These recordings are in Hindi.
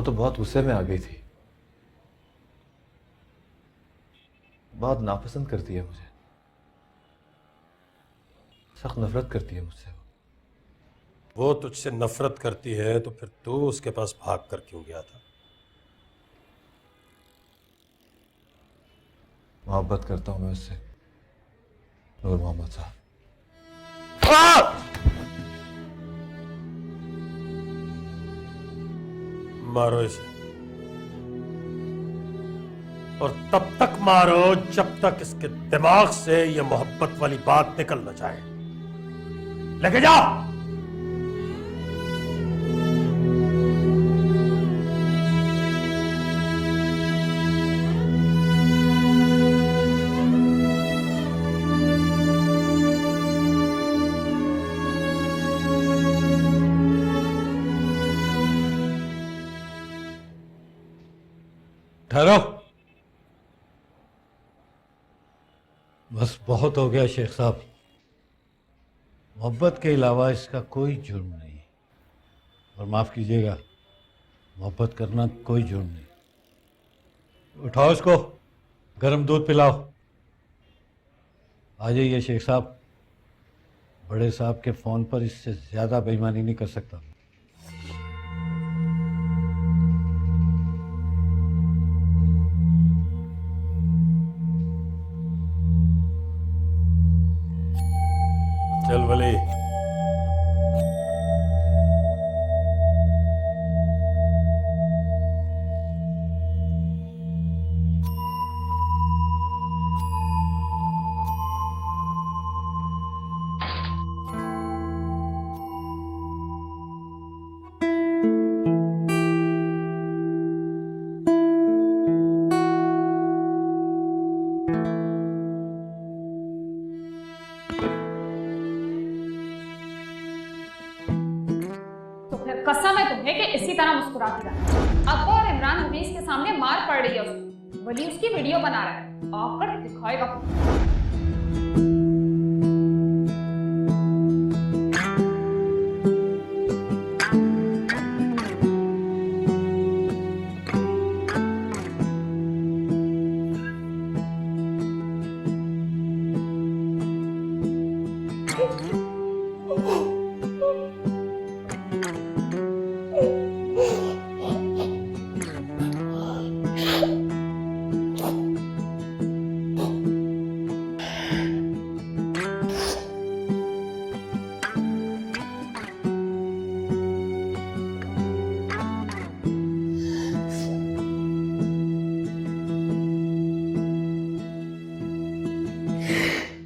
तो बहुत गुस्से में आ गई थी। बहुत नापसंद करती है मुझे, सख्त नफरत करती है मुझसे। वो तुझसे नफरत करती है तो फिर तू उसके पास भाग कर क्यों गया था? मोहब्बत करता हूं मैं उससे, नूर मोहम्मद साहब। मारो इसे, और तब तक मारो जब तक इसके दिमाग से ये मोहब्बत वाली बात निकल न जाए। लेके जा। ठहरो। बस बहुत हो गया शेख साहब। मोहब्बत के अलावा इसका कोई जुर्म नहीं, और माफ कीजिएगा, मोहब्बत करना कोई जुर्म नहीं। उठाओ इसको, गर्म दूध पिलाओ। आ जाइए शेख साहब, बड़े साहब के फोन पर इससे ज्यादा बेईमानी नहीं कर सकता। चल वली। तो फिर कसम है तुम्हें कि इसी तरह मुस्कुराती रहना। अब और इमरान मुनीस के सामने मार पड़ रही है उसको, वली उसकी वीडियो बना रहा है, आकर दिखाएगा।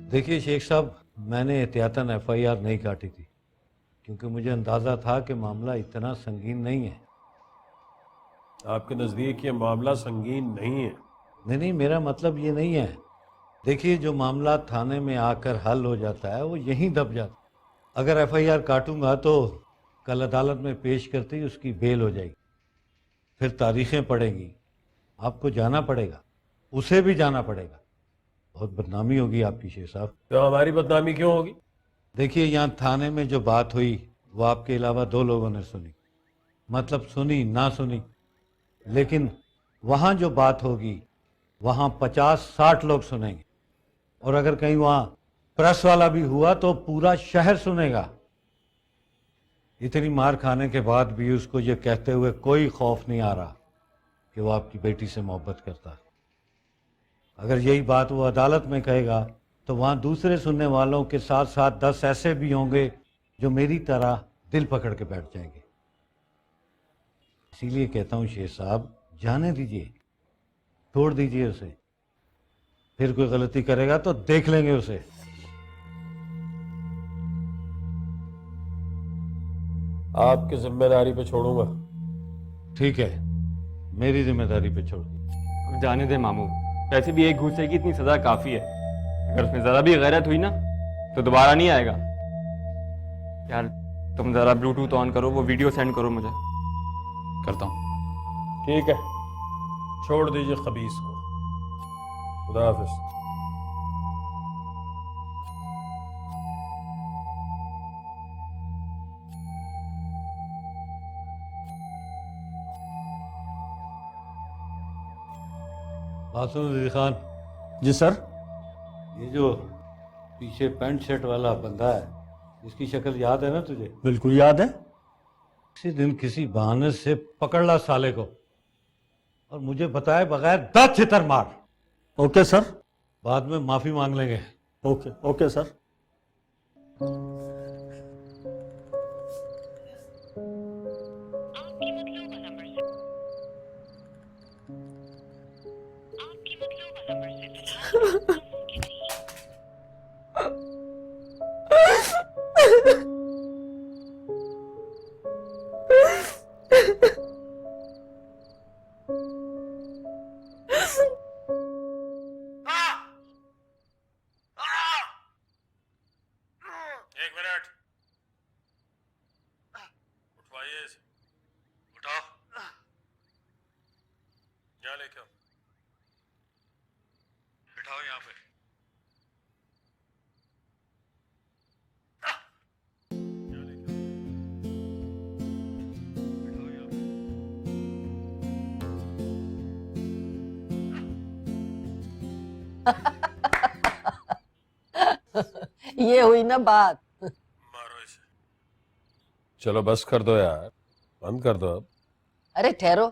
देखिए शेख साहब, मैंने एहतियातन एफआईआर नहीं काटी थी, क्योंकि मुझे अंदाजा था कि मामला इतना संगीन नहीं है। आपके नजदीक ये मामला संगीन नहीं है? नहीं नहीं, मेरा मतलब ये नहीं है। देखिए, जो मामला थाने में आकर हल हो जाता है वो यहीं दब जाता है। अगर एफआईआर काटूंगा तो कल अदालत में पेश करते ही उसकी बेल हो जाएगी, फिर तारीखें पड़ेंगी, आपको जाना पड़ेगा, उसे भी जाना पड़ेगा। बहुत बदनामी होगी आपकी शेख साहब। तो हमारी बदनामी क्यों होगी? देखिए, यहाँ थाने में जो बात हुई वो आपके अलावा 2 लोगों ने सुनी, मतलब सुनी ना सुनी, लेकिन वहाँ जो बात होगी वहाँ 50-60 लोग सुनेंगे, और अगर कहीं वहाँ प्रेस वाला भी हुआ तो पूरा शहर सुनेगा। इतनी मार खाने के बाद भी उसको ये कहते हुए कोई खौफ नहीं आ रहा कि वो आपकी बेटी से मोहब्बत करता है। अगर यही बात वो अदालत में कहेगा तो वहाँ दूसरे सुनने वालों के साथ साथ 10 ऐसे भी होंगे जो मेरी तरह दिल पकड़ के बैठ जाएंगे। इसीलिए कहता हूँ शेख साहब, जाने दीजिए, छोड़ दीजिए उसे। फिर कोई गलती करेगा तो देख लेंगे उसे। आपकी जिम्मेदारी पे छोड़ूंगा। ठीक है, मेरी जिम्मेदारी पे छोड़ दी। अब जाने दे मामू, वैसे भी एक घूसे की इतनी सजा काफी है। अगर उसमें जरा भी गैरत हुई ना तो दोबारा नहीं आएगा। यार तुम जरा ब्लूटूथ ऑन करो, वो वीडियो सेंड करो मुझे। करता हूं। ठीक है, छोड़ दीजिए खबीस को। खुदा हाफिज। बात सुनो रजी खान, जी सर। ये जो पीछे पैंट शर्ट वाला बंदा है, इसकी शक्ल याद है ना तुझे? बिल्कुल याद है। किसी दिन किसी बहाने से पकड़ ला साले को और मुझे बताए बगैर 10 छितर मार। Okay sir. बाद में माफी मांग लेंगे। Okay okay sir. एक मिनट, उठवाइए इसे। उठाओ, यहाँ लेके आओ, बिठाओ यहाँ पे। यहाँ लेके आओ, बिठाओ यहाँ पे। ये हुई ना बात। मारो इसे। चलो बस कर दो यार, बंद कर दो अब। अरे ठहरो,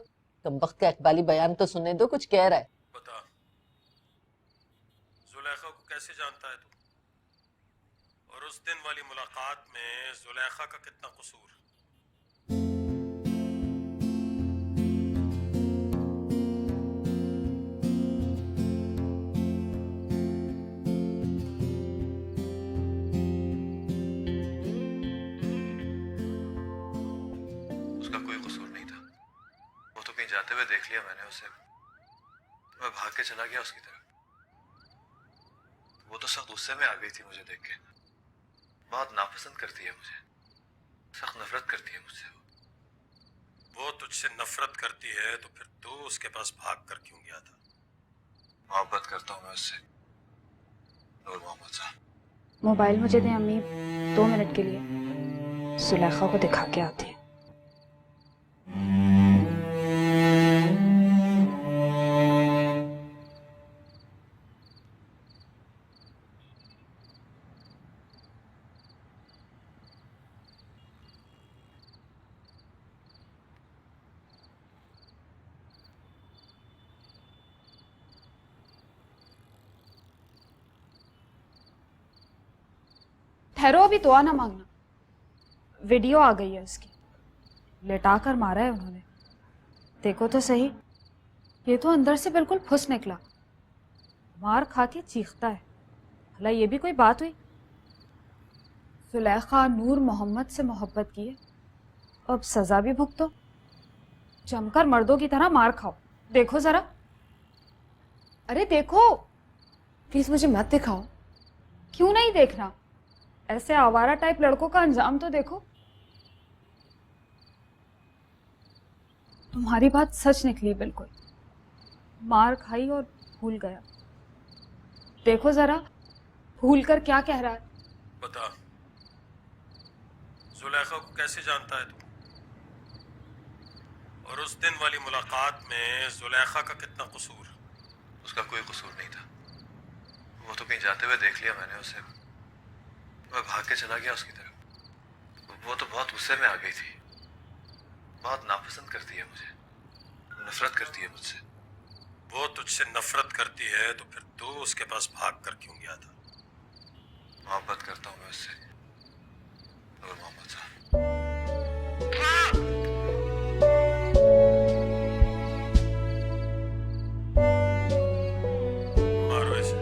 कम वक्त का इकबाली बयान तो सुनने दो, कुछ कह रहा है। बता, जुलेखा को कैसे जानता है तू? और उस दिन वाली मुलाकात में जुलेखा का कितना कसूर? उसका कोई कसूर नहीं था। वो तो कहीं जाते हुए देख लिया मैंने उसे, मैं भाग के चला गया उसकी तरफ। वो तो सख्त गुस्से में आ गई थी मुझे देख के। बहुत नापसंद करती है मुझे, सख्त नफरत करती है मुझसे। वो तुझसे नफरत करती है तो फिर तू उसके पास भाग कर क्यों गया था? मोहब्बत करता हूँ मैं उससे, नूर मोहम्मद साहब। मोबाइल मुझे दे अम्मी, 2 मिनट के लिए सुलेखा को दिखा के आती है। ठहरो, अभी दुआ ना मांगना। वीडियो आ गई है उसकी, लेटा कर मारा है उन्होंने। देखो तो सही, ये तो अंदर से बिल्कुल फुस निकला, मार खा के चीखता है। भला ये भी कोई बात हुई? सुलेखा नूर मोहम्मद से मोहब्बत की है, अब सजा भी भुगतो। जमकर मर्दों की तरह मार खाओ। देखो जरा, अरे देखो, प्लीज मुझे मत दिखाओ। क्यों नहीं देखना? ऐसे आवारा टाइप लड़कों का अंजाम तो देखो। तुम्हारी बात सच निकली बिल्कुल, मार खाई और भूल गया। देखो जरा, भूल कर क्या कह रहा है। बता, जुलेखा को कैसे जानता है तू? और उस दिन वाली मुलाकात में जुलेखा का कितना कसूर? उसका कोई कसूर नहीं था। वो तो कहीं जाते हुए देख लिया मैंने उसे, मैं भाग के चला गया उसकी तरफ। वो तो बहुत गुस्से में आ गई थी, बहुत नापसंद करती है मुझे, नफरत करती है मुझसे। वो तुझसे नफरत करती है तो फिर तू उसके पास भाग कर क्यों गया था? मोहब्बत करता हूँ मैं उससे, नूर मोहम्मद साहब। मारो इसे,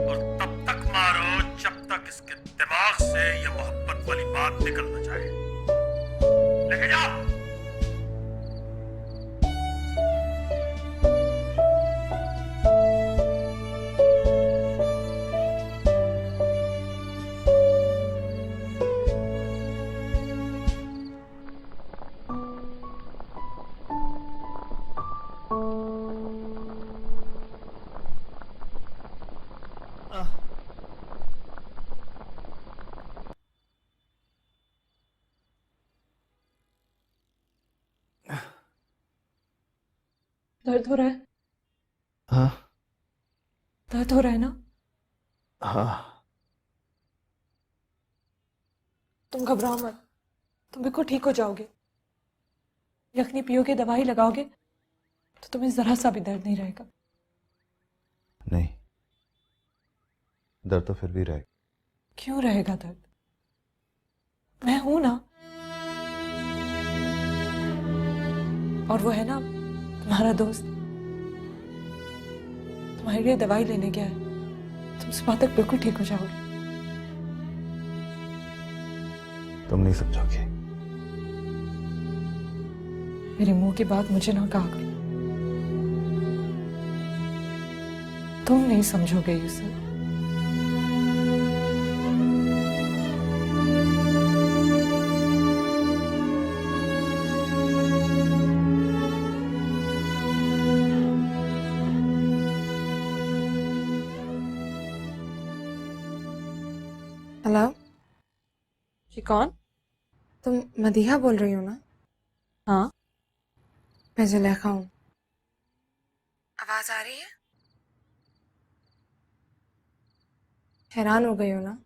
और तब तक मारो जब तक इसके दिमाग से ये मोहब्बत वाली बात निकल न जाए। लेके जाओ। दर्द हो रहा है? हाँ दर्द हो रहा है ना? हाँ। तुम घबराओ मत, तुम बिल्कुल ठीक हो जाओगे। यखनी पियोगे, दवाई लगाओगे तो तुम्हें जरा सा भी दर्द नहीं रहेगा। नहीं, दर्द तो फिर भी रहेगा। क्यों रहेगा दर्द? मैं हूं ना। और वो है ना तुम्हारा दोस्त, तुम्हारे लिए दवाई लेने गया है। तुम सुबह तक बिल्कुल ठीक हो जाओगे। तुम नहीं समझोगे। मेरे मुंह की बात मुझे ना कहा करो। तुम नहीं समझोगे यूसुफ। हेलो, जी कौन? तुम मदीहा बोल रही हो ना? हाँ। मैं जुलेखा हूँ। आवाज आ रही है? हैरान हो गई हो ना?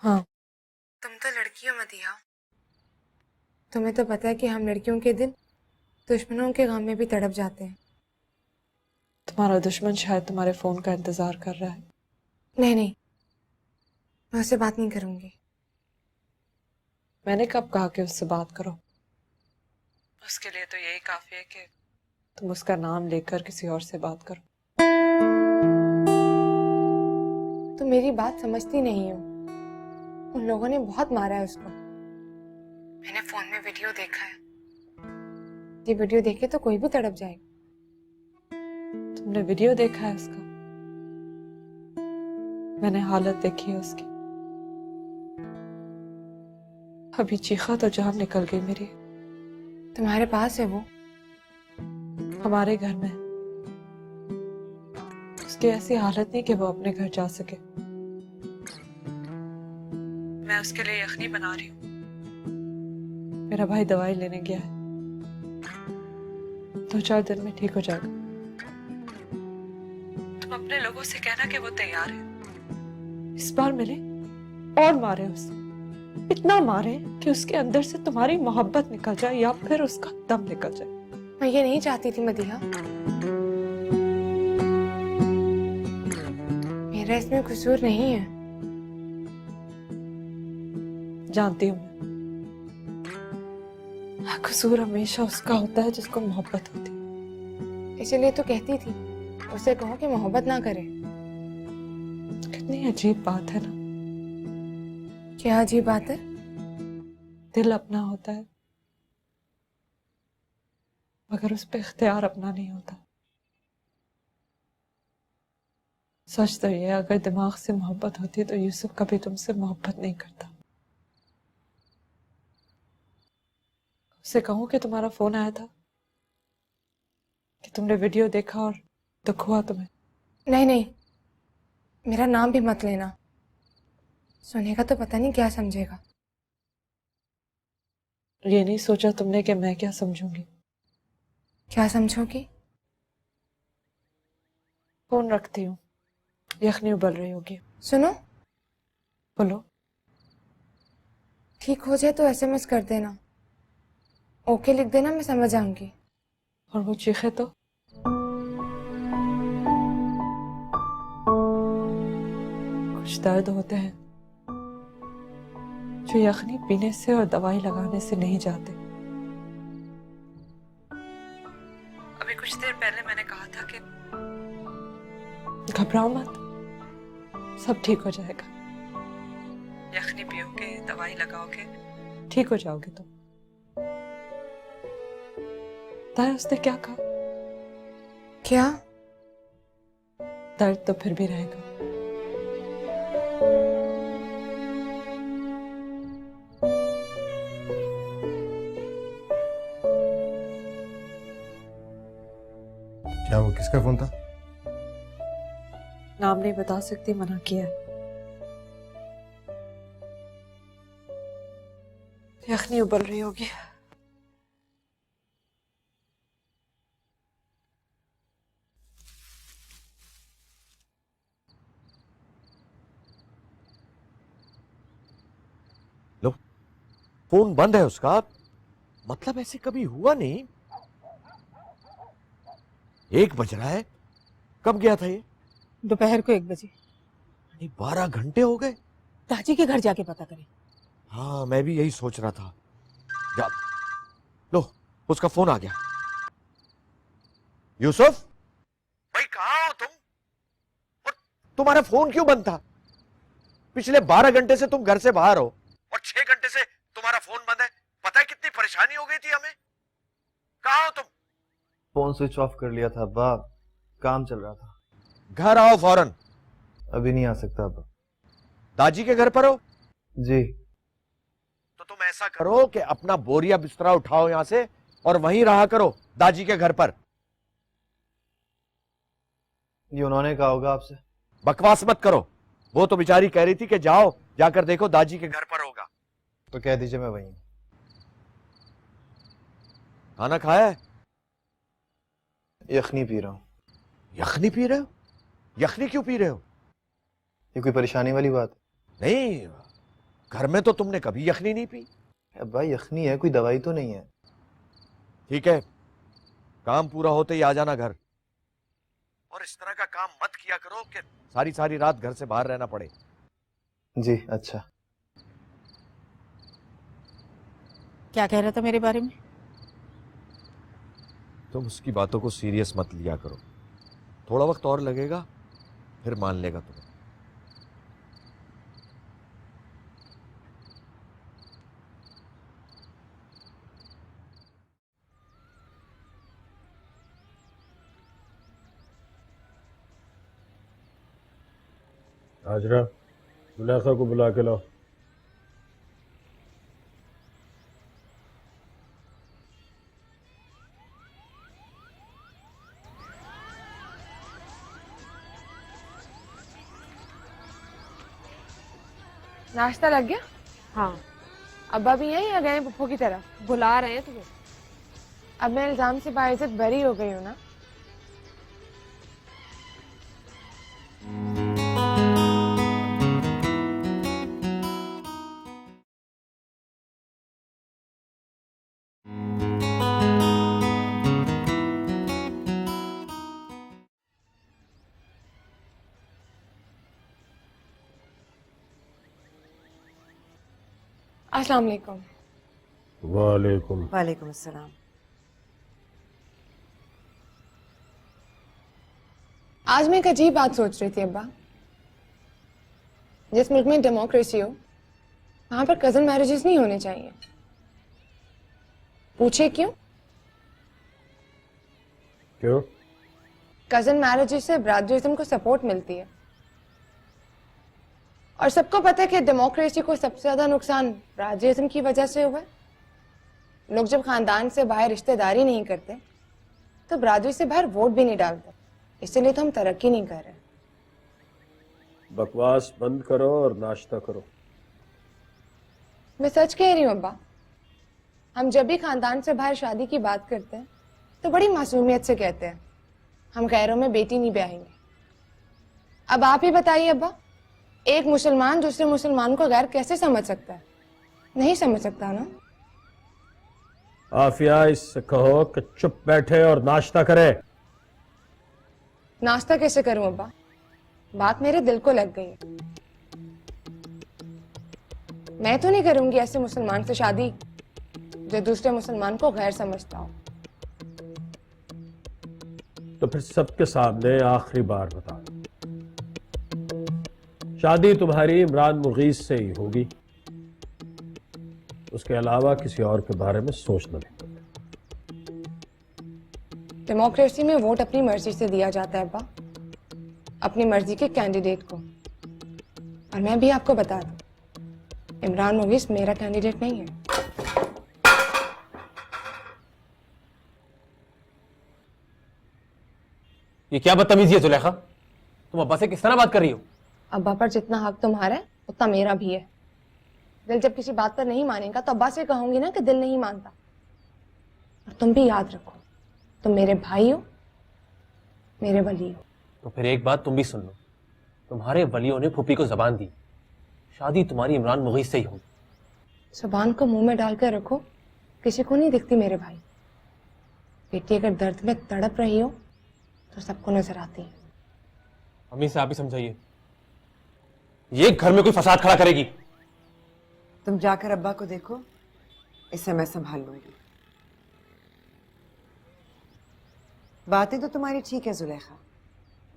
हाँ। तुम तो लड़की हो मदीहा। तुम्हें तो पता है कि हम लड़कियों के दिन दुश्मनों के गम में भी तड़प जाते हैं। तुम्हारा दुश्मन शायद तुम्हारे फोन का इंतजार कर रहा है। नहीं नहीं, मैं उससे बात नहीं करूंगी। मैंने कब कहा कि उससे बात करो? उसके लिए तो यही काफी है कि तुम उसका नाम लेकर किसी और से बात करो। तुम मेरी बात समझती नहीं हो। उन लोगों ने बहुत मारा है उसको। मैंने फोन में वीडियो देखा है। ये वीडियो देखे तो कोई भी तड़प जाएगा। तुमने वीडियो देखा है उसका? मैंने हालत देखी है उसकी। अभी चीखा तो जान निकल गई मेरी। तुम्हारे पास है वो? हमारे घर में उसकी ऐसी हालत नहीं कि वो अपने घर जा सके। मैं उसके लिए यखनी बना रही हूँ। मेरा भाई दवाई लेने गया है, 2-4 दिन में ठीक हो जाएगा। तुम अपने लोगों से कहना कि वो तैयार है। इस बार मिले और मारे उसे, इतना मारे कि उसके अंदर से तुम्हारी मोहब्बत निकल जाए या फिर उसका दम निकल जाए। मैं ये नहीं चाहती थी मदीहा। मेरा इसमें कसूर नहीं है। जानती हूँ मैं, कसूर हमेशा उसका होता है जिसको मोहब्बत होती है। इसलिए तो कहती थी उसे कहो कि मोहब्बत ना करे। कितनी अजीब बात है ना। क्या अजीब बात है? दिल अपना होता है मगर उस पर इख्तियार अपना नहीं होता। सच तो ये, अगर दिमाग से मोहब्बत होती तो यूसुफ कभी तुमसे मोहब्बत नहीं करता। उसे कहूं कि तुम्हारा फोन आया था, कि तुमने वीडियो देखा और दुख हुआ तुम्हें? नहीं नहीं, मेरा नाम भी मत लेना। सुनेगा तो पता नहीं क्या समझेगा। ये नहीं सोचा तुमने कि मैं क्या समझूंगी? क्या समझोगी? फोन रखती हूँ, यखनी उबल रही होगी। सुनो, बोलो। ठीक हो जाए तो एसएमएस कर देना। ओके लिख देना, मैं समझ आऊंगी। और वो चीखे तो? कुछ दर्द होते हैं जो यखनी पीने से और दवाई लगाने से नहीं जाते। अभी कुछ देर पहले मैंने कहा था कि घबराओ मत, सब ठीक हो जाएगा। यखनी पियोगे, दवाई लगाओगे, ठीक हो जाओगे तुम। पता है उसने क्या कहा? क्या? दर्द तो फिर भी रहेगा। क्या वो किसका फोन था? नाम नहीं बता सकती, मना किया है। यखनी उबल रही होगी। फोन बंद है उसका, मतलब ऐसे कभी हुआ नहीं। 1 बज रहा है, कब गया था ये? दोपहर को 1 बजे। 12 घंटे हो गए। दादी के घर जाके पता करें। हाँ, मैं भी यही सोच रहा था। जा, लो उसका फोन आ गया। यूसुफ भाई, कहाँ हो तुम? और तुम्हारा फोन क्यों बंद था? पिछले 12 घंटे से तुम घर से बाहर हो और 6 घंटे से तुम्हारा फोन बंद है। पता है कितनी परेशानी हो गई थी हमें। कहाँ हो तुम? फोन स्विच ऑफ कर लिया था अब्बा, काम चल रहा था। घर आओ फौरन। अभी नहीं आ सकता अब्बा। दादी के घर पर हो? जी। तो तुम ऐसा करो कि अपना बोरिया बिस्तरा उठाओ यहां से और वहीं रहा करो दादी के घर पर। ये उन्होंने कहा होगा आपसे। बकवास मत करो, वो तो बेचारी कह रही थी कि जाओ जाकर देखो दादी के घर पर होगा। तो कह दीजिए मैं वहीं हूं। खाना खाया है? यखनी पी रहा हूं। यखनी पी रहे हो? यखनी क्यों पी रहे हो? ये कोई परेशानी वाली बात है? नहीं, घर में तो तुमने कभी यखनी नहीं पी। अब्बा यखनी है, कोई दवाई तो नहीं है। ठीक है, काम पूरा होते ही आ जाना घर। और इस तरह का काम मत किया करो कि सारी सारी रात घर से बाहर रहना पड़े। जी अच्छा। क्या कह रहा था मेरे बारे में? तुम उसकी बातों को सीरियस मत लिया करो, थोड़ा वक्त और लगेगा, फिर मान लेगा तुम्हें। हाजरा, जुलेखा को बुला के लाओ। नाश्ता लग गया? हाँ, अब्बा भी यहीं या गए पप्पू की तरफ? बुला रहे हैं तुम्हें। अब मैं इल्जाम से बाइज्जत बरी हो गई हूँ ना। अस्सलाम वालेकुम। वालेकुम। वालेकुम अस्सलाम। आज मैं एक अजीब बात सोच रही थी अब्बा। जिस मुल्क में डेमोक्रेसी हो वहां पर कजन मैरिजेस नहीं होने चाहिए। पूछे क्यों? क्यों? कजन मैरिजेस से ब्रादरिज्म को सपोर्ट मिलती है और सबको पता है कि डेमोक्रेसी को सबसे ज्यादा नुकसान ब्रादरिज्म की वजह से हुआ है। लोग जब खानदान से बाहर रिश्तेदारी नहीं करते तो ब्रादरी से बाहर वोट भी नहीं डालते, इसलिए तो हम तरक्की नहीं कर रहे। बकवास बंद करो और नाश्ता करो। मैं सच कह रही हूँ अब्बा। हम जब भी खानदान से बाहर शादी की बात करते हैं तो बड़ी मासूमियत से कहते हैं हम गैरों में बेटी नहीं ब्याहेंगे। अब आप ही बताइए अब्बा, एक मुसलमान दूसरे मुसलमान को गैर कैसे समझ सकता है? नहीं समझ सकता ना। आफिया, इससे कहो कि चुप बैठे और नाश्ता करे। नाश्ता कैसे करूं अब्बा? बात मेरे दिल को लग गई है। मैं तो नहीं करूंगी ऐसे मुसलमान से शादी जो दूसरे मुसलमान को गैर समझता हो। तो फिर सबके सामने आखिरी बार बता, शादी तुम्हारी इमरान मुगीस से ही होगी, उसके अलावा किसी और के बारे में सोचना नहीं। डेमोक्रेसी में वोट अपनी मर्जी से दिया जाता है अब्बा, अपनी मर्जी के कैंडिडेट को। और मैं भी आपको बता दूं, इमरान मुगीस मेरा कैंडिडेट नहीं है। ये क्या बदतमीजी है जुलेखा? तुम अब्बा से किस तरह बात कर रही हो? अब्बा पर जितना हक तुम्हारा है उतना मेरा भी है। दिल जब किसी बात पर नहीं मानेगा तो अब्बा से कहूंगी ना कि दिल नहीं मानता। और तुम भी याद रखो, तुम मेरे भाई हो, मेरे वली हो। तो फिर एक बात तुम भी सुन लो, तुम्हारे वलियों ने फूफी को जबान दी, शादी तुम्हारी इमरान मुगीस से ही होगी। जुबान को मुंह में डालकर रखो, किसी को नहीं दिखती मेरे भाई। बेटी अगर दर्द में तड़प रही हो तो सबको नजर आती है। अम्मी से आप ही समझाइए, ये घर में कोई फसाद खड़ा करेगी। तुम जाकर अब्बा को देखो, इसे मैं संभाल लूंगी। बातें तो तुम्हारी ठीक है जुलेखा,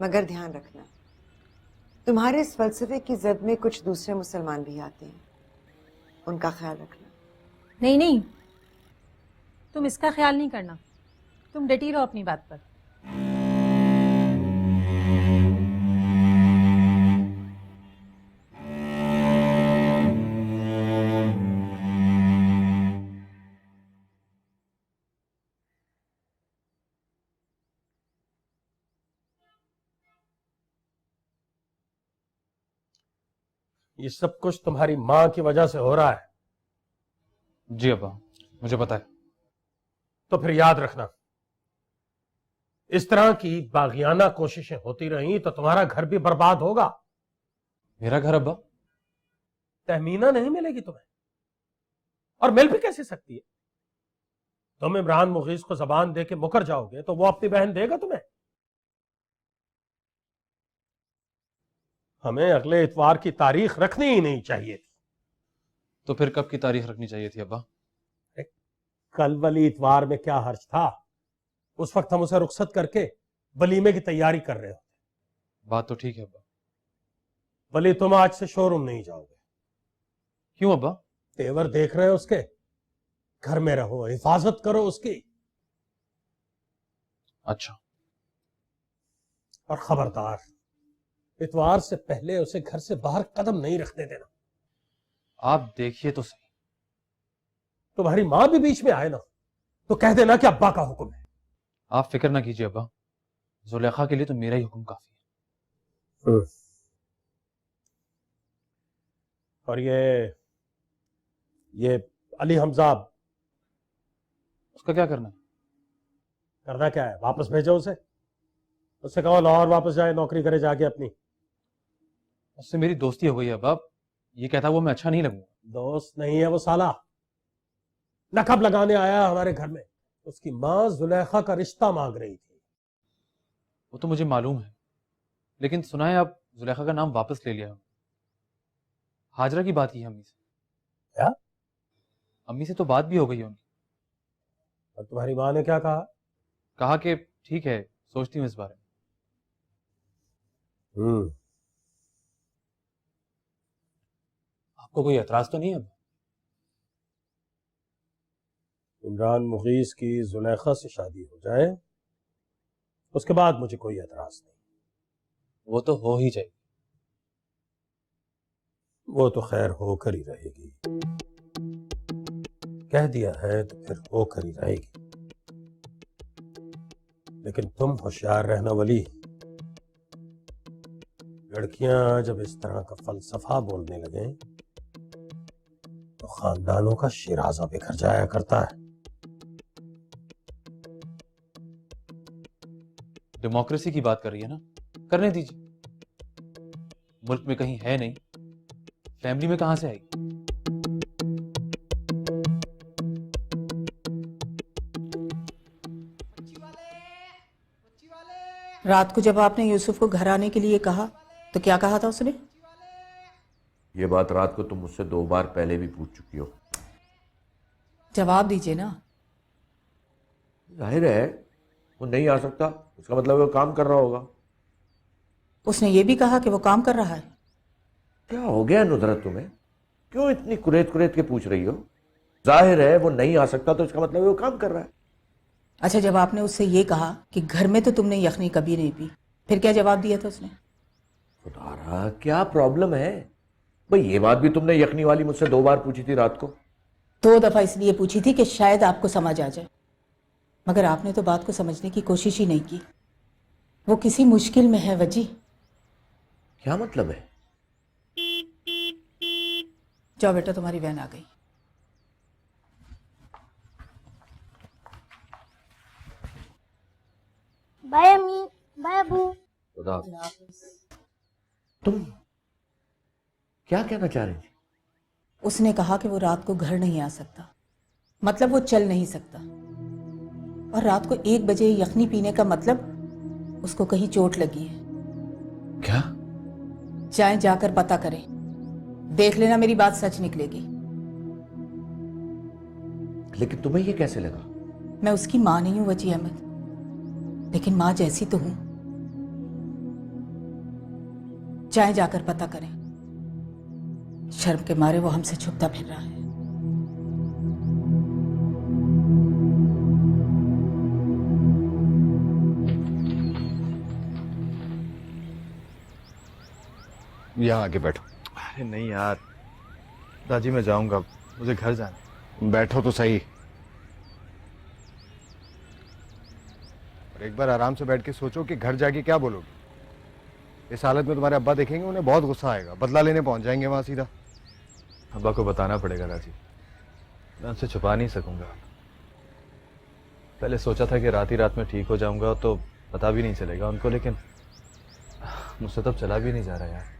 मगर ध्यान रखना तुम्हारे इस फलसफे की जद में कुछ दूसरे मुसलमान भी आते हैं, उनका ख्याल रखना। नहीं नहीं, तुम इसका ख्याल नहीं करना, तुम डटी रहो अपनी बात पर। ये सब कुछ तुम्हारी माँ की वजह से हो रहा है। जी अब्बा, मुझे पता है। तो फिर याद रखना, इस तरह की बागियाना कोशिशें होती रही तो तुम्हारा घर भी बर्बाद होगा। मेरा घर अब्बा? तहमीना नहीं मिलेगी तुम्हें, और मिल भी कैसे सकती है? तुम इमरान मुगीस को जबान दे के मुकर जाओगे तो वो अपनी बहन देगा तुम्हें? हमें अगले इतवार की तारीख रखनी ही नहीं चाहिए थी। तो फिर कब की तारीख रखनी चाहिए थी अब्बा? कल वाली इतवार में क्या हर्ज था? उस वक्त हम उसे रुखसत करके वलीमे की तैयारी कर रहे होते। बात तो ठीक है अब्बा। वली तुम आज से शोरूम नहीं जाओगे। क्यों अब्बा? तेवर देख रहे हो उसके, घर में रहो, हिफाजत करो उसकी। अच्छा। और खबरदार, इतवार से पहले उसे घर से बाहर कदम नहीं रखने देना। आप देखिए तो सही। तुम्हारी मां भी बीच में आए ना तो कह देना कि अब्बा का हुक्म है। आप फिक्र ना कीजिए अब्बा, जुलेखा के लिए तो मेरा ही हुक्म काफी है। और ये अली हमजा, उसका क्या करना है? करना क्या है? वापस भेजो उसे। उससे कहो लाहौर वापस जाए, नौकरी करे जाके अपनी। उससे मेरी दोस्ती हो गई है अब्बा, ये कहता वो मैं अच्छा नहीं लगूंगा। दोस्त नहीं है वो साला, नकब लगाने आया हमारे घर में। उसकी मां जुलेखा का रिश्ता मांग रही थी। वो तो मुझे मालूम है, लेकिन सुना है आप जुलेखा का नाम वापस ले लिया। हाजरा की बात की है अम्मी से। क्या? अम्मी से तो बात भी हो गई है उनकी। और तुम्हारी मां ने क्या कहा? कहा कि ठीक है, सोचती हूँ इस बारे में। आपको कोई एतराज तो नहीं है? इमरान मुगीस की जुलेखा से शादी हो जाए, उसके बाद मुझे कोई एतराज नहीं। वो तो हो ही जाएगी। वो तो खैर होकर ही रहेगी। कह दिया है तो फिर होकर ही रहेगी। लेकिन तुम होशियार रहना वली, लड़कियां जब इस तरह का फलसफा बोलने लगे तो खानदानों का शिराजा बिखर जाया करता है। डेमोक्रेसी की बात कर रही है ना, करने दीजिए। मुल्क में कहीं है नहीं, फैमिली में कहां से आएगी? रात को जब आपने यूसुफ को घर आने के लिए कहा तो क्या कहा था उसने? ये बात रात को तुम मुझसे 2 बार पहले भी पूछ चुकी हो। जवाब दीजिए ना। जाहिर है वो नहीं आ सकता, उसका मतलब वो काम कर रहा होगा। उसने ये भी कहा कि वो काम कर रहा है। क्या हो गया नुसरत तुम्हें? क्यों इतनी कुरेद कुरेद के पूछ रही हो? जाहिर है वो नहीं आ सकता तो इसका मतलब वो काम कर रहा है। अच्छा, जब आपने उससे ये कहा कि घर में तो तुमने यखनी कभी नहीं पी, फिर क्या जवाब दिया था उसने? खुदारा, क्या प्रॉब्लम है भाई? ये बात भी तुमने यखनी वाली मुझसे 2 बार पूछी थी रात को। 2 दफा इसलिए पूछी थी कि शायद आपको समझ आ जाए, मगर आपने तो बात को समझने की कोशिश ही नहीं की। वो किसी मुश्किल में है वजी। क्या मतलब है? जाओ बेटा, तुम्हारी बहन आ गई। बाय अम्मी, बाय अबू। तुम क्या कहना चाह रही थी? उसने कहा कि वो रात को घर नहीं आ सकता, मतलब वो चल नहीं सकता। और रात को 1 बजे यखनी पीने का मतलब उसको कहीं चोट लगी है। क्या? जाएं, जाकर पता करें, देख लेना मेरी बात सच निकलेगी। लेकिन तुम्हें ये कैसे लगा? मैं उसकी मां नहीं हूं वजी अहमद, लेकिन मां जैसी तो हूं। जाएं, जाकर पता करें। शर्म के मारे वो हमसे छुपता फिर रहा है। यहाँ आके बैठो। अरे नहीं यार दादी, मैं जाऊंगा, मुझे घर जाना। बैठो तो सही। और एक बार आराम से बैठ के सोचो कि घर जाके क्या बोलोगे। इस हालत में तुम्हारे अब्बा देखेंगे, उन्हें बहुत गुस्सा आएगा, बदला लेने पहुंच जाएंगे वहां सीधा। अब्बा को बताना पड़ेगा राजी, मैं उनसे छुपा नहीं सकूंगा। पहले सोचा था कि रात ही रात में ठीक हो जाऊंगा तो पता भी नहीं चलेगा उनको, लेकिन मुझसे तब चला भी नहीं जा रहा यार।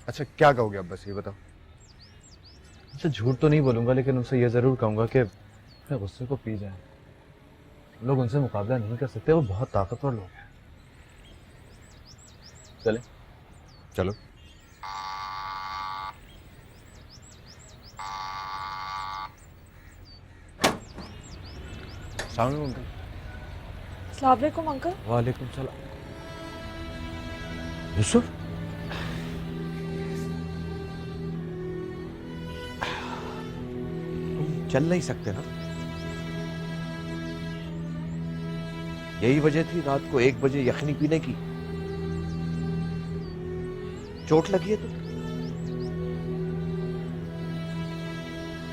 अच्छा क्या कहोगे अब, बस ये बताओ। अच्छा झूठ तो नहीं बोलूंगा, लेकिन उनसे यह जरूर कहूंगा कि अपने गुस्से को पी जाए। लोग उनसे मुकाबला नहीं कर सकते, वो बहुत ताकतवर लोग हैं। चले? चलो। अस्सलाम वालेकुम अंकल। अस्सलाम वालेकुम अंकल। वालेकुम सलाम। यूसुफ, तुम चल नहीं सकते ना? यही वजह थी रात को 1 बजे यखनी पीने की? चोट लगी है तो?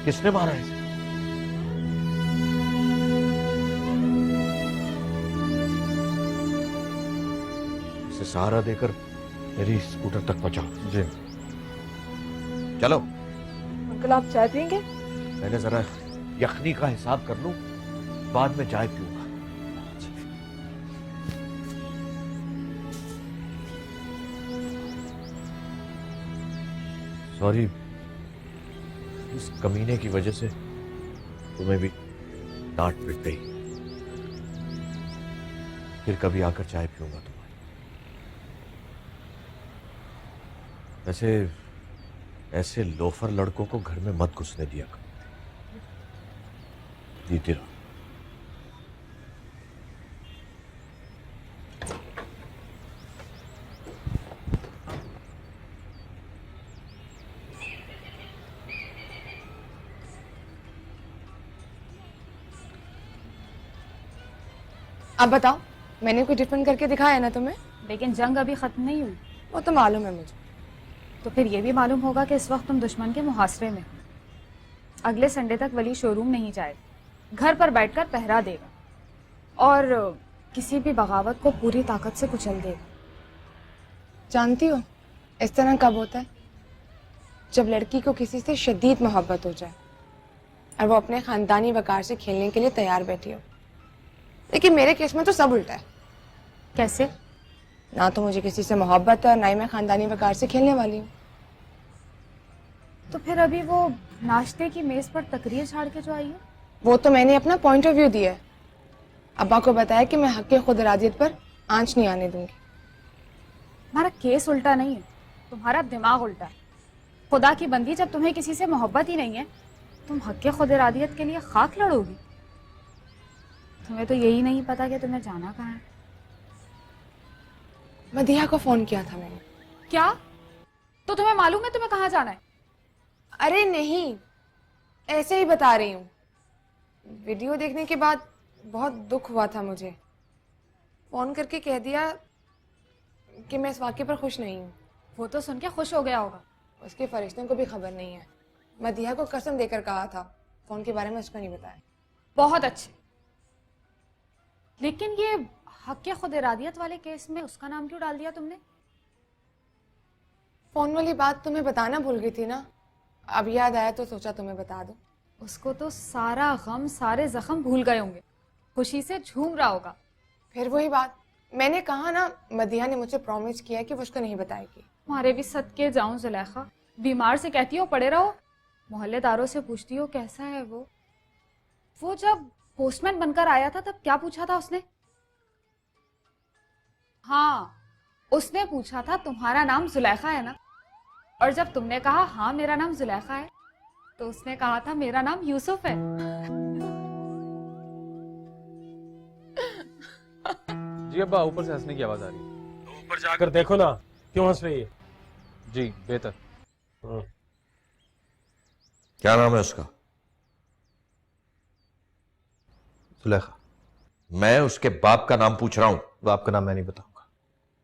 किसने मारा है इसे? इसे सहारा देकर मेरी स्कूटर तक पहुंचाओ। जी। चलो। अंकल आप चाय पियेंगे? मैंने जरा यखनी का हिसाब कर लूं, बाद में चाय पीऊंगा। सॉरी, इस कमीने की वजह से तुम्हें भी डांट पिट गई। फिर कभी आकर चाय पीऊंगा तुम्हारी। वैसे ऐसे लोफर लड़कों को घर में मत घुसने दिया करो। जीते रहो। अब बताओ, मैंने कोई डिफरेंट करके दिखाया ना तुम्हें? लेकिन जंग अभी खत्म नहीं हुई। वो तो मालूम है मुझे। तो फिर ये भी मालूम होगा कि इस वक्त तुम दुश्मन के मुहासरे में हो। अगले संडे तक वली शोरूम नहीं जाएगा, घर पर बैठकर पहरा देगा और किसी भी बगावत को पूरी ताकत से कुचल देगा। जानती हो इस तरह कब होता है? जब लड़की को किसी से शदीद मोहब्बत हो जाए और वो अपने खानदानी वकार से खेलने के लिए तैयार बैठी हो। लेकिन मेरे केस में तो सब उल्टा है। कैसे? ना तो मुझे किसी से मोहब्बत है और ना ही मैं खानदानी वकार से खेलने वाली हूँ। तो फिर अभी वो नाश्ते की मेज पर तकरीर छाड़ के जो आई है? वो तो मैंने अपना पॉइंट ऑफ व्यू दिया है। अब्बा को बताया कि मैं हक खुद इरादियत पर आंच नहीं आने दूंगी। तुम्हारा केस उल्टा नहीं है, तुम्हारा दिमाग उल्टा है। खुदा की बंदी, जब तुम्हें किसी से मोहब्बत ही नहीं है, तुम हक खुद इरादियत के लिए खाक लड़ोगी? तुम्हें तो यही नहीं पता कि तुम्हें जाना कहाँ है। मदीहा को फोन किया था मैंने। क्या? तो तुम्हें मालूम है तुम्हें कहाँ जाना है? अरे नहीं, ऐसे ही बता रही हूँ। वीडियो देखने के बाद बहुत दुख हुआ था मुझे। फोन करके कह दिया कि मैं इस वाक़े पर खुश नहीं हूँ। वो तो सुन के खुश हो गया होगा। उसके फरिश्तों को भी खबर नहीं है। मदीहा को कसम देकर कहा था, फोन के बारे में उसको नहीं बताया। बहुत अच्छे। लेकिन ये हक खुद इरादियत वाले केस में उसका नाम क्यों डाल दिया तुमने? फोन वाली बात तुम्हें बताना भूल गई थी ना, अब याद आया तो सोचा तुम्हें बता दो। उसको तो सारा गम, सारे जख्म भूल गए होंगे, खुशी से झूम रहा होगा। फिर वही बात, मैंने कहा ना, मदीहा ने मुझे प्रॉमिस किया कि वो उसको नहीं बताएगी। तुम्हारे भी सदके जाऊं जुलेखा, बीमार से कहती हो पड़े रहो, मोहल्लेदारों से पूछती हो कैसा है वो जब पोस्टमैन बनकर आया था तब क्या पूछा था उसने? हाँ, उसने पूछा था तुम्हारा नाम जुलेखा है ना, और जब तुमने कहा हाँ मेरा नाम जुलेखा है तो उसने कहा था मेरा नाम यूसुफ है। जी अब्बा, ऊपर से हंसने की आवाज आ रही है। तो ऊपर जाकर देखो ना क्यों हंस रही है। जी बेहतर। क्या नाम है उसका? सुलेखा। मैं उसके बाप का नाम पूछ रहा हूं। बाप का नाम मैं नहीं बताऊंगा।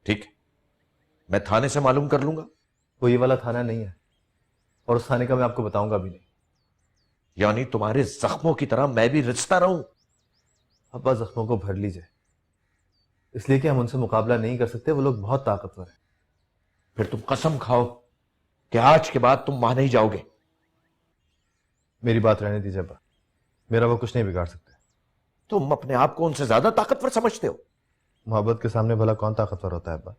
ठीक है, मैं थाने से मालूम कर लूंगा। वो ये वाला थाना नहीं है, और उस थाने का मैं आपको बताऊंगा भी नहीं। यानी तुम्हारे जख्मों की तरह मैं भी रिश्ता रहूं? अब्बा जख्मों को भर लीजिए, इसलिए कि हम उनसे मुकाबला नहीं कर सकते, वो लोग बहुत ताकतवर हैं। फिर तुम कसम खाओ कि आज के बाद तुम वहां नहीं जाओगे। मेरी बात रहने दीजिए अब्बा, मेरा वो कुछ नहीं बिगाड़ सकते। तुम अपने आप को उनसे ज्यादा ताकतवर समझते हो? मोहब्बत के सामने भला कौन ताकतवर होता है अब्बा?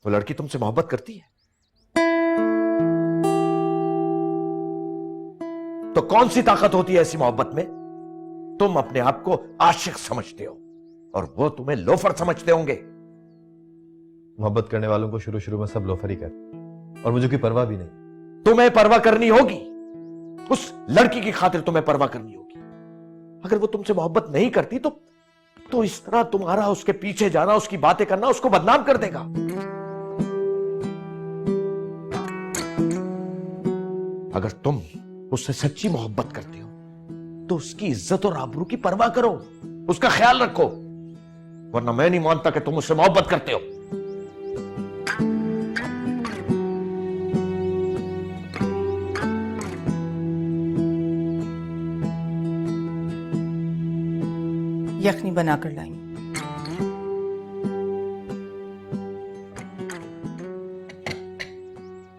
वो लड़की तुमसे मोहब्बत करती है तो कौन सी ताकत होती है ऐसी मोहब्बत में? तुम अपने आप को आशिक समझते हो और वो तुम्हें लोफर समझते होंगे। मोहब्बत करने वालों को शुरू शुरू में सब लोफर ही कहते, और मुझे कोई परवाह भी नहीं। तुम्हें परवाह करनी होगी, उस लड़की की खातिर तुम्हें परवाह करनी होगी। अगर वो तुमसे मोहब्बत नहीं करती तो इस तरह तुम्हारा उसके पीछे जाना, उसकी बातें करना उसको बदनाम कर देगा। अगर तुम उससे सच्ची मोहब्बत करते हो तो उसकी इज्जत और आबरू की परवाह करो, उसका ख्याल रखो, वरना मैं नहीं मानता कि तुम उससे मोहब्बत करते हो। यखनी बनाकर लाएंगे।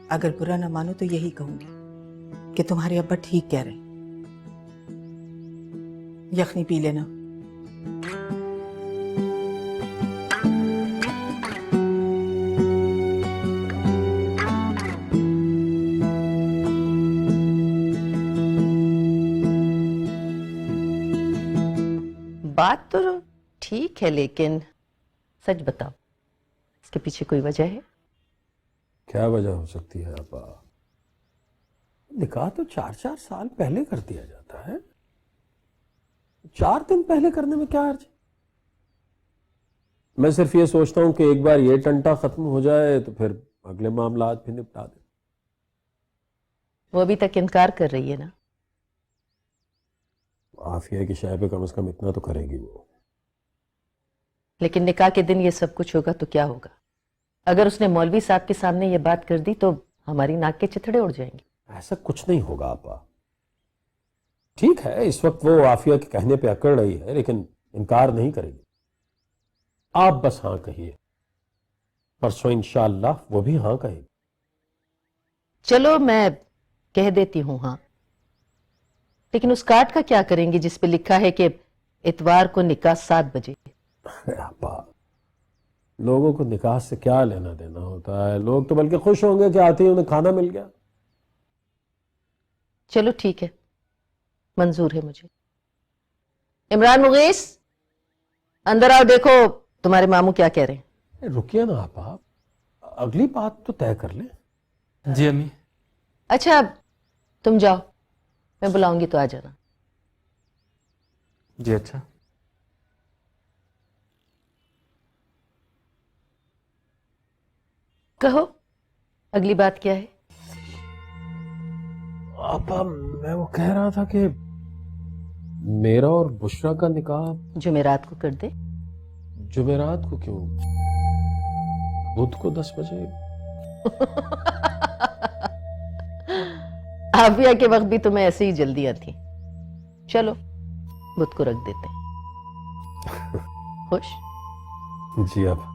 अगर बुरा ना मानो तो यही कहूंगी कि तुम्हारे अब्बा ठीक कह रहे हैं। यखनी पी लेना। बात तो ठीक है, लेकिन सच बताओ, इसके पीछे कोई वजह है? क्या वजह हो सकती है अब्बा? निकाह तो 4-4 साल पहले कर दिया जाता है, 4 दिन पहले करने में क्या अर्ज? मैं सिर्फ ये सोचता हूं कि एक बार ये टंटा खत्म हो जाए तो फिर अगले मामला भी निपटा दे। वो अभी तक इनकार कर रही है ना? आफिया की शाय पे कम से कम इतना तो करेगी वो। लेकिन निकाह के दिन ये सब कुछ होगा तो क्या होगा? अगर उसने मौलवी साहब के सामने ये बात कर दी तो हमारी नाक के चिथड़े उड़ जाएंगे। ऐसा कुछ नहीं होगा अब्बा। ठीक है, इस वक्त वो आफिया के कहने पे अकड़ रही है, लेकिन इनकार नहीं करेगी। आप बस हाँ कहिए, परसों इंशाअल्लाह वो भी हाँ कहेगी। चलो मैं कह देती हूँ हाँ, लेकिन उस कार्ड का क्या करेंगे जिस पे लिखा है कि इतवार को निकाह 7 बजे? अब्बा, लोगों को निकाह से क्या लेना देना होता है? लोग तो बल्कि खुश होंगे कि आते ही उन्हें खाना मिल गया। चलो ठीक है, मंजूर है मुझे। इमरान मुगीस, अंदर आओ, देखो तुम्हारे मामू क्या कह रहे हैं। रुकिए ना आप, अगली बात तो तय कर लें। जी अम्मी। अच्छा तुम जाओ, मैं बुलाऊंगी तो आ जाना। जी अच्छा। कहो अगली बात क्या है? आपा, मैं वो कह रहा था कि मेरा और बुशरा का निकाह जुमेरात को कर दे। जुमेरात को क्यों? बुध को 10 बजे। आफिया के वक्त भी तुम्हें ऐसे ही जल्दियां थी। चलो बुध को रख देते हैं। खुश? जी अब